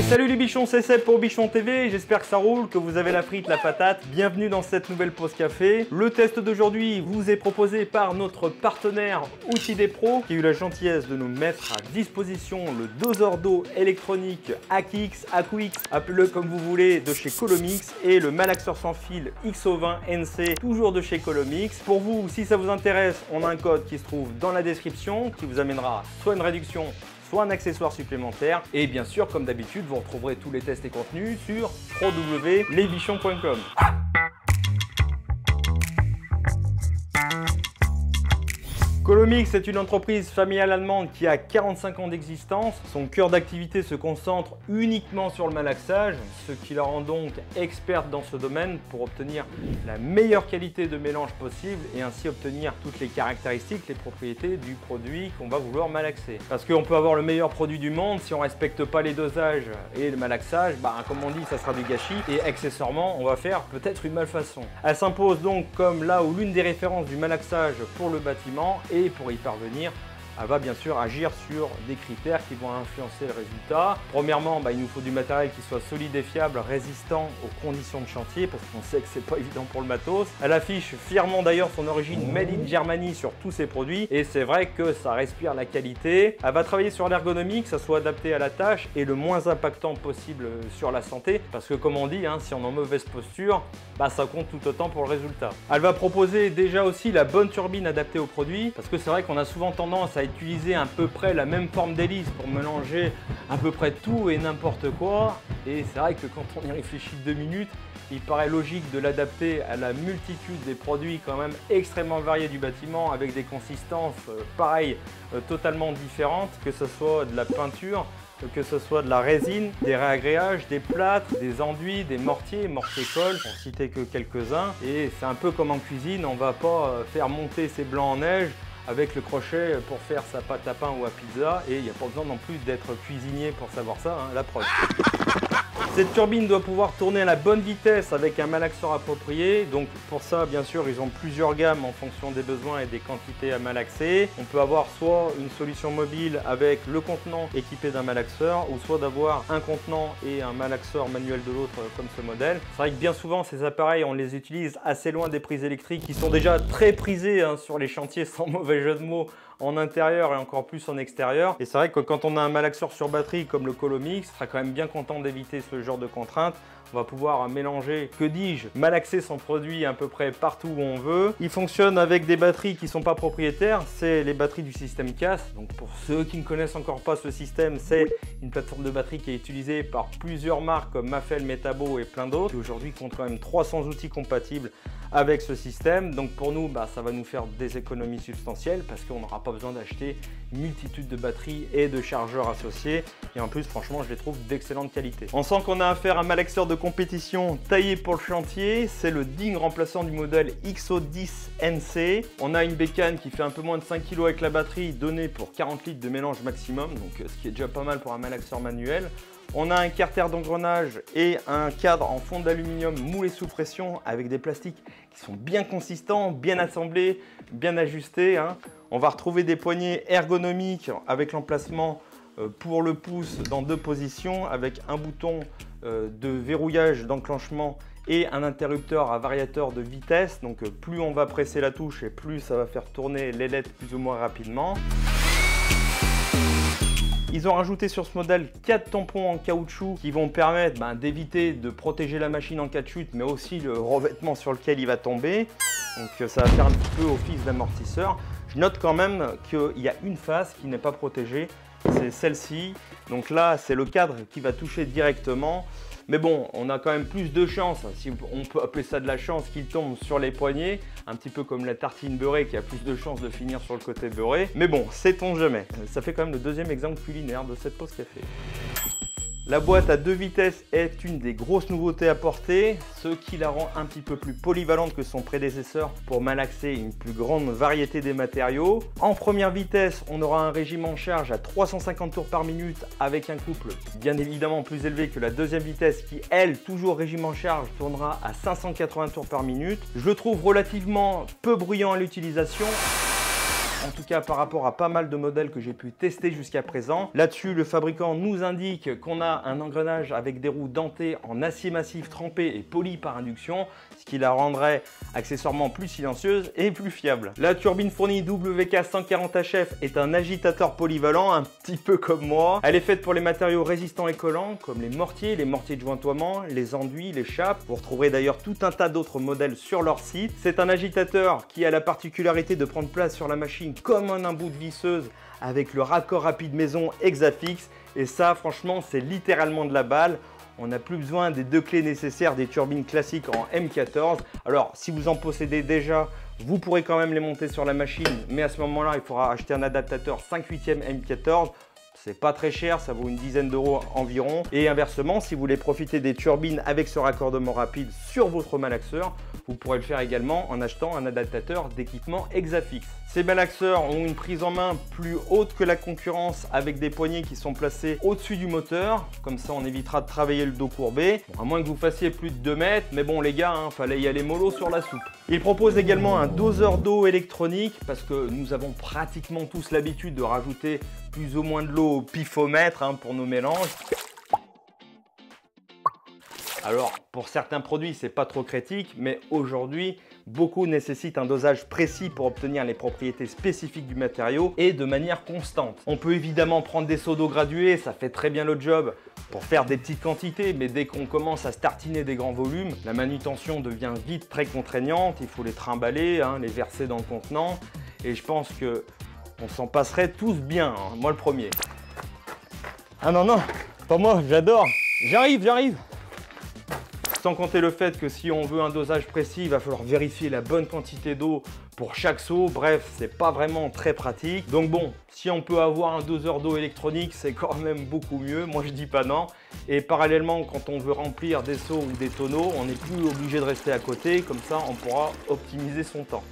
Salut les bichons, c'est Seb pour Bichon TV, j'espère que ça roule, que vous avez la frite, la patate. Bienvenue dans cette nouvelle pause café. Le test d'aujourd'hui vous est proposé par notre partenaire Outils des Pros qui a eu la gentillesse de nous mettre à disposition le doseur d'eau électronique AQX, appelez-le comme vous voulez, de chez Colomix, et le malaxeur sans fil XO20 NC, toujours de chez Colomix. Pour vous, si ça vous intéresse, on a un code qui se trouve dans la description qui vous amènera soit une réduction, soit un accessoire supplémentaire. Et bien sûr, comme d'habitude, vous retrouverez tous les tests et contenus sur www.lesbichons.com. Colomix est une entreprise familiale allemande qui a 45 ans d'existence. Son cœur d'activité se concentre uniquement sur le malaxage, ce qui la rend donc experte dans ce domaine pour obtenir la meilleure qualité de mélange possible et ainsi obtenir toutes les caractéristiques, les propriétés du produit qu'on va vouloir malaxer. Parce qu'on peut avoir le meilleur produit du monde, si on ne respecte pas les dosages et le malaxage, comme on dit, ça sera du gâchis et accessoirement, on va faire peut-être une malfaçon. Elle s'impose donc comme là où l'une des références du malaxage pour le bâtiment. Et pour y parvenir, elle va bien sûr agir sur des critères qui vont influencer le résultat. Premièrement, il nous faut du matériel qui soit solide et fiable, résistant aux conditions de chantier, parce qu'on sait que c'est pas évident pour le matos. Elle affiche fièrement d'ailleurs son origine Made in Germany sur tous ses produits, et c'est vrai que ça respire la qualité. Elle va travailler sur l'ergonomie, que ça soit adapté à la tâche et le moins impactant possible sur la santé, parce que comme on dit, si on est en mauvaise posture, ça compte tout autant pour le résultat. Elle va proposer déjà aussi la bonne turbine adaptée au produit, parce que c'est vrai qu'on a souvent tendance à utiliser à peu près la même forme d'hélice pour mélanger à peu près tout et n'importe quoi. Et c'est vrai que quand on y réfléchit 2 minutes, il paraît logique de l'adapter à la multitude des produits quand même extrêmement variés du bâtiment, avec des consistances pareilles, totalement différentes, que ce soit de la peinture, que ce soit de la résine, des réagréages, des plâtres, des enduits, des mortiers-colle, pour citer que quelques-uns. Et c'est un peu comme en cuisine, on ne va pas faire monter ses blancs en neige avec le crochet pour faire sa pâte à pain ou à pizza, et il n'y a pas besoin non plus d'être cuisinier pour savoir ça, la preuve. Cette turbine doit pouvoir tourner à la bonne vitesse avec un malaxeur approprié. Donc pour ça, bien sûr, ils ont plusieurs gammes en fonction des besoins et des quantités à malaxer. On peut avoir soit une solution mobile avec le contenant équipé d'un malaxeur, ou soit d'avoir un contenant et un malaxeur manuel de l'autre comme ce modèle. C'est vrai que bien souvent, ces appareils, on les utilise assez loin des prises électriques qui sont déjà très prisées sur les chantiers, sans mauvais jeu de mots, en intérieur et encore plus en extérieur. Et c'est vrai que quand on a un malaxeur sur batterie comme le Colomix, on sera quand même bien content d'éviter ce genre de contraintes. On va pouvoir mélanger, que dis-je, malaxer son produit à peu près partout où on veut. Il fonctionne avec des batteries qui ne sont pas propriétaires, c'est les batteries du système CAS. Donc pour ceux qui ne connaissent encore pas ce système, c'est une plateforme de batterie qui est utilisée par plusieurs marques comme Mafel, Metabo et plein d'autres, qui aujourd'hui compte quand même 300 outils compatibles avec ce système. Donc pour nous, ça va nous faire des économies substantielles parce qu'on n'aura pas besoin d'acheter une multitude de batteries et de chargeurs associés. Et en plus, franchement, je les trouve d'excellente qualité. On sent qu'on a affaire à un malaxeur de compétition taillé pour le chantier. C'est le digne remplaçant du modèle XO10 NC. On a une bécane qui fait un peu moins de 5 kg avec la batterie, donnée pour 40 litres de mélange maximum, donc ce qui est déjà pas mal pour un malaxeur manuel. On a un carter d'engrenage et un cadre en fond d'aluminium moulé sous pression avec des plastiques qui sont bien consistants, bien assemblés, bien ajustés. On va retrouver des poignées ergonomiques avec l'emplacement pour le pouce dans 2 positions, avec un bouton de verrouillage d'enclenchement et un interrupteur à variateur de vitesse. Donc plus on va presser la touche et plus ça va faire tourner les LED plus ou moins rapidement. Ils ont rajouté sur ce modèle 4 tampons en caoutchouc qui vont permettre d'éviter de protéger la machine en cas de chute, mais aussi le revêtement sur lequel il va tomber. Donc ça va faire un petit peu office d'amortisseur. Je note quand même qu'il y a une face qui n'est pas protégée, c'est celle-ci. Donc là, c'est le cadre qui va toucher directement. Mais bon, on a quand même plus de chance, si on peut appeler ça de la chance, qu'il tombe sur les poignets, un petit peu comme la tartine beurrée qui a plus de chances de finir sur le côté beurré. Mais bon, sait-on jamais. Ça fait quand même le 2e exemple culinaire de cette pause café. La boîte à 2 vitesses est une des grosses nouveautés apportées, ce qui la rend un petit peu plus polyvalente que son prédécesseur pour malaxer une plus grande variété des matériaux. En première vitesse, on aura un régime en charge à 350 tours par minute avec un couple bien évidemment plus élevé que la 2e vitesse qui, elle, toujours régime en charge, tournera à 580 tours par minute. Je le trouve relativement peu bruyant à l'utilisation. en tout cas par rapport à pas mal de modèles que j'ai pu tester jusqu'à présent. Là-dessus, le fabricant nous indique qu'on a un engrenage avec des roues dentées en acier massif trempé et poli par induction, ce qui la rendrait accessoirement plus silencieuse et plus fiable. La turbine fournie WK140HF est un agitateur polyvalent, un petit peu comme moi. Elle est faite pour les matériaux résistants et collants, comme les mortiers de jointoiement, les enduits, les chapes. Vous retrouverez d'ailleurs tout un tas d'autres modèles sur leur site. C'est un agitateur qui a la particularité de prendre place sur la machine comme un embout de visseuse avec le raccord rapide maison Hexafix. Et ça, franchement, c'est littéralement de la balle. On n'a plus besoin des 2 clés nécessaires des turbines classiques en M14. Alors, si vous en possédez déjà, vous pourrez quand même les monter sur la machine, mais à ce moment-là, il faudra acheter un adaptateur 5/8 M14. C'est pas très cher, ça vaut une dizaine d'euros environ. Et inversement, si vous voulez profiter des turbines avec ce raccordement rapide sur votre malaxeur, vous pourrez le faire également en achetant un adaptateur d'équipement Hexafix. Ces malaxeurs ont une prise en main plus haute que la concurrence avec des poignées qui sont placées au-dessus du moteur. Comme ça, on évitera de travailler le dos courbé. Bon, à moins que vous fassiez plus de 2 mètres, mais bon les gars, fallait y aller mollo sur la soupe. Il propose également un doseur d'eau électronique parce que nous avons pratiquement tous l'habitude de rajouter plus ou moins de l'eau au pifomètre pour nos mélanges. Alors, pour certains produits, c'est pas trop critique, mais aujourd'hui, beaucoup nécessitent un dosage précis pour obtenir les propriétés spécifiques du matériau et de manière constante. On peut évidemment prendre des seaux d'eau gradués, ça fait très bien le job pour faire des petites quantités, mais dès qu'on commence à se tartiner des grands volumes, la manutention devient vite très contraignante, il faut les trimballer, les verser dans le contenant, et je pense que on s'en passerait tous bien, moi le premier. Ah non, non, pas moi, j'adore. J'arrive. Sans compter le fait que si on veut un dosage précis, il va falloir vérifier la bonne quantité d'eau pour chaque seau. Bref, c'est pas vraiment très pratique. Donc bon, si on peut avoir un doseur d'eau électronique, c'est quand même beaucoup mieux. Moi, je dis pas non. Et parallèlement, quand on veut remplir des seaux ou des tonneaux, on n'est plus obligé de rester à côté. Comme ça, on pourra optimiser son temps.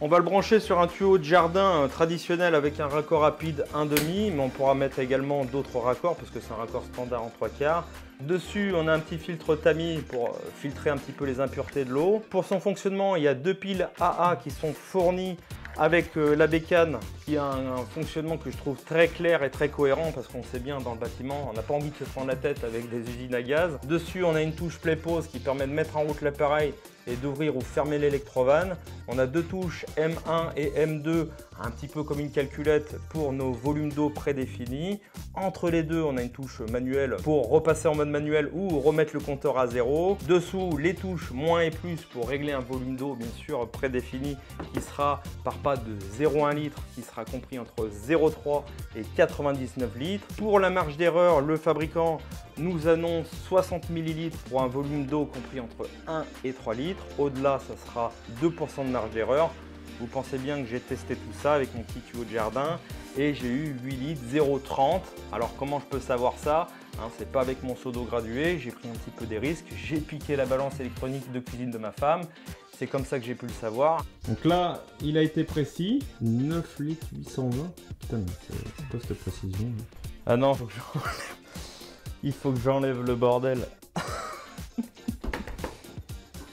On va le brancher sur un tuyau de jardin traditionnel avec un raccord rapide 1/2, mais on pourra mettre également d'autres raccords parce que c'est un raccord standard en 3/4. Dessus, on a un petit filtre tamis pour filtrer un petit peu les impuretés de l'eau. Pour son fonctionnement, il y a 2 piles AA qui sont fournies avec la bécane qui a un fonctionnement que je trouve très clair et très cohérent parce qu'on sait bien dans le bâtiment, on n'a pas envie de se prendre la tête avec des usines à gaz. Dessus, on a une touche play-pause qui permet de mettre en route l'appareil et d'ouvrir ou fermer l'électrovanne. On a 2 touches M1 et M2, un petit peu comme une calculette pour nos volumes d'eau prédéfinis. Entre les deux, on a une touche manuelle pour repasser en mode manuel ou remettre le compteur à 0. Dessous, les touches moins et plus pour régler un volume d'eau bien sûr prédéfini qui sera par pas de 0,1 litre, qui sera compris entre 0,3 et 99 litres. Pour la marge d'erreur, le fabricant nous annonce 60 ml pour un volume d'eau compris entre 1 et 3 litres. Au-delà, ça sera 2% de marge d'erreur. Vous pensez bien que j'ai testé tout ça avec mon petit tuyau de jardin et j'ai eu 8 litres 0,30. Alors comment je peux savoir ça? C'est pas avec mon seau d'eau gradué, j'ai pris un petit peu des risques. J'ai piqué la balance électronique de cuisine de ma femme. C'est comme ça que j'ai pu le savoir. Donc là, il a été précis. 9 litres 820. Putain, mais c'est quoi cette précision? Ah non, il faut que j'enlève le bordel.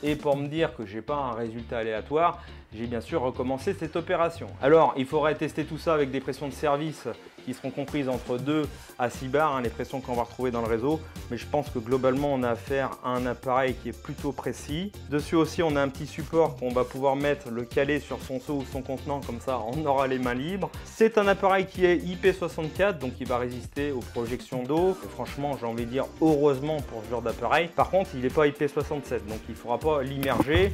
Et pour me dire que j'ai pas un résultat aléatoire, j'ai bien sûr recommencé cette opération. Alors, il faudrait tester tout ça avec des pressions de service qui seront comprises entre 2 à 6 bars, les pressions qu'on va retrouver dans le réseau. Mais je pense que globalement, on a affaire à un appareil qui est plutôt précis. Dessus aussi, on a un petit support qu'on va pouvoir mettre, le caler sur son seau ou son contenant, comme ça, on aura les mains libres. C'est un appareil qui est IP64, donc il va résister aux projections d'eau. Franchement, j'ai envie de dire heureusement pour ce genre d'appareil. Par contre, il n'est pas IP67, donc il ne faudra pas l'immerger.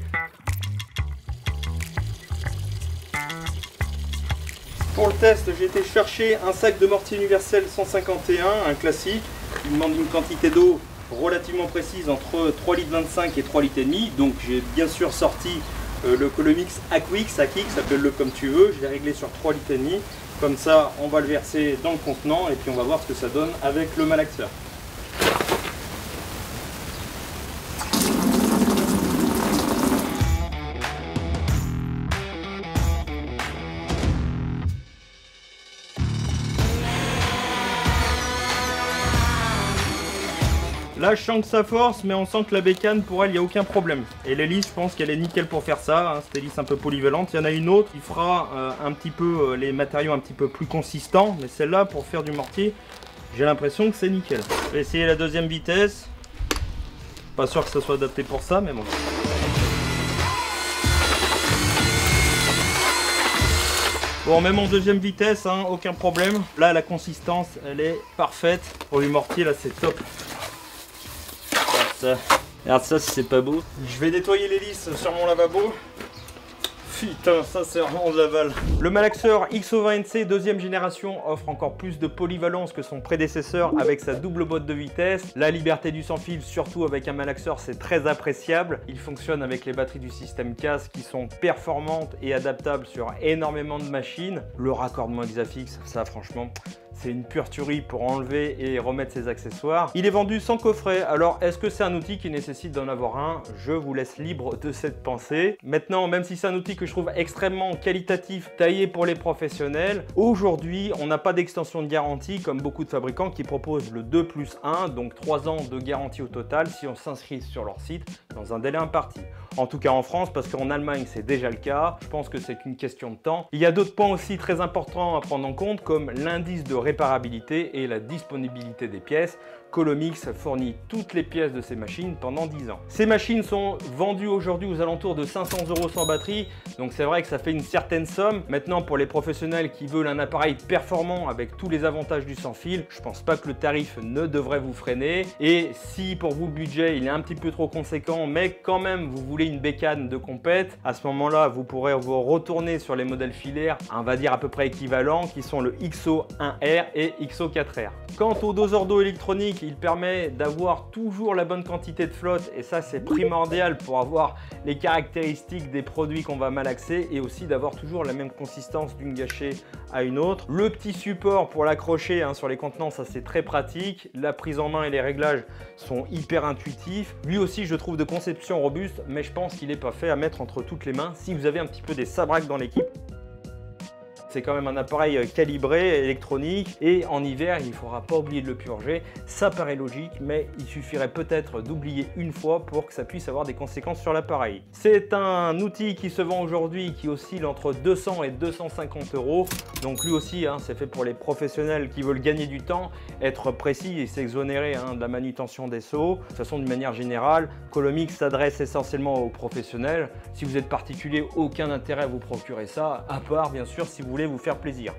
Pour le test, j'ai été chercher un sac de mortier universel 151, un classique. Il demande une quantité d'eau relativement précise entre 3,25 litres et 3,5 litres. Donc j'ai bien sûr sorti le Colomix Aquix, appelle-le comme tu veux. Je l'ai réglé sur 3,5 litres. Comme ça, on va le verser dans le contenant et puis on va voir ce que ça donne avec le malaxeur. Là je sens que ça force, mais on sent que la bécane pour elle il n'y a aucun problème. Et l'hélice je pense qu'elle est nickel pour faire ça, hein, cette hélice un peu polyvalente. Il y en a une autre qui fera un petit peu les matériaux un petit peu plus consistants, mais celle-là pour faire du mortier, j'ai l'impression que c'est nickel. Je vais essayer la deuxième vitesse. Pas sûr que ça soit adapté pour ça, mais bon. Bon, même en deuxième vitesse, hein, aucun problème. Là, la consistance, elle est parfaite. Pour du mortier, là, c'est top. Regarde ça. Regarde ça, si c'est pas beau. Je vais nettoyer l'hélice sur mon lavabo. Putain, ça c'est vraiment de la balle. Le malaxeur XO20NC deuxième génération offre encore plus de polyvalence que son prédécesseur avec sa double botte de vitesse. La liberté du sans fil, surtout avec un malaxeur, c'est très appréciable. Il fonctionne avec les batteries du système CAS qui sont performantes et adaptables sur énormément de machines. Le raccordement Hexafix, ça franchement, c'est une pure tuerie pour enlever et remettre ses accessoires. Il est vendu sans coffret, alors est-ce que c'est un outil qui nécessite d'en avoir un? Je vous laisse libre de cette pensée. Maintenant, même si c'est un outil que je trouve extrêmement qualitatif, taillé pour les professionnels, aujourd'hui, on n'a pas d'extension de garantie comme beaucoup de fabricants qui proposent le 2+1, donc 3 ans de garantie au total si on s'inscrit sur leur site dans un délai imparti. En tout cas en France, parce qu'en Allemagne c'est déjà le cas, je pense que c'est qu'une question de temps. Il y a d'autres points aussi très importants à prendre en compte comme l'indice de réparabilité et la disponibilité des pièces. Colomix fournit toutes les pièces de ces machines pendant 10 ans. Ces machines sont vendues aujourd'hui aux alentours de 500 € sans batterie, donc c'est vrai que ça fait une certaine somme. Maintenant, pour les professionnels qui veulent un appareil performant avec tous les avantages du sans fil, je pense pas que le tarif ne devrait vous freiner. Et si pour vous le budget il est un petit peu trop conséquent, mais quand même vous voulez une bécane de compète, à ce moment-là vous pourrez vous retourner sur les modèles filaires, on va dire à peu près équivalents, qui sont le XO1R et XO4R. Quant au doseur d'eau électronique, il permet d'avoir toujours la bonne quantité de flotte et ça c'est primordial pour avoir les caractéristiques des produits qu'on va malaxer et aussi d'avoir toujours la même consistance d'une gâchée à une autre. Le petit support pour l'accrocher sur les contenants, ça c'est très pratique. La prise en main et les réglages sont hyper intuitifs. Lui aussi je trouve de conception robuste, mais je pense qu'il n'est pas fait à mettre entre toutes les mains si vous avez un petit peu des sabraques dans l'équipe. C'est quand même un appareil calibré, électronique, et en hiver, il ne faudra pas oublier de le purger. Ça paraît logique, mais il suffirait peut-être d'oublier une fois pour que ça puisse avoir des conséquences sur l'appareil. C'est un outil qui se vend aujourd'hui, qui oscille entre 200 et 250 €. Donc lui aussi, c'est fait pour les professionnels qui veulent gagner du temps, être précis et s'exonérer de la manutention des seaux. De toute façon, d'une manière générale, Colomix s'adresse essentiellement aux professionnels. Si vous êtes particulier, aucun intérêt à vous procurer ça, à part bien sûr si vous voulez vous faire plaisir.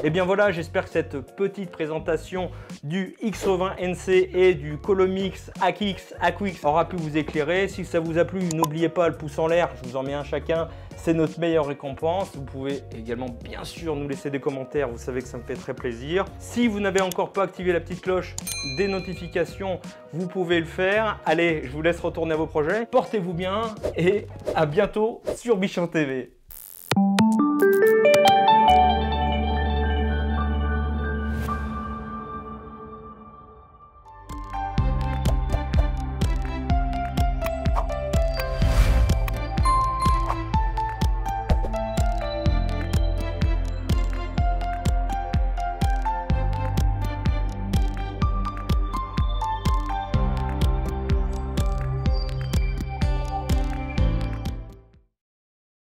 Et bien voilà, j'espère que cette petite présentation du XO20NC et du Colomix AQX aura pu vous éclairer. Si ça vous a plu, n'oubliez pas le pouce en l'air, je vous en mets un chacun, c'est notre meilleure récompense. Vous pouvez également bien sûr nous laisser des commentaires, vous savez que ça me fait très plaisir. Si vous n'avez encore pas activé la petite cloche des notifications, vous pouvez le faire. Allez, je vous laisse retourner à vos projets, portez-vous bien et à bientôt sur Bichon TV.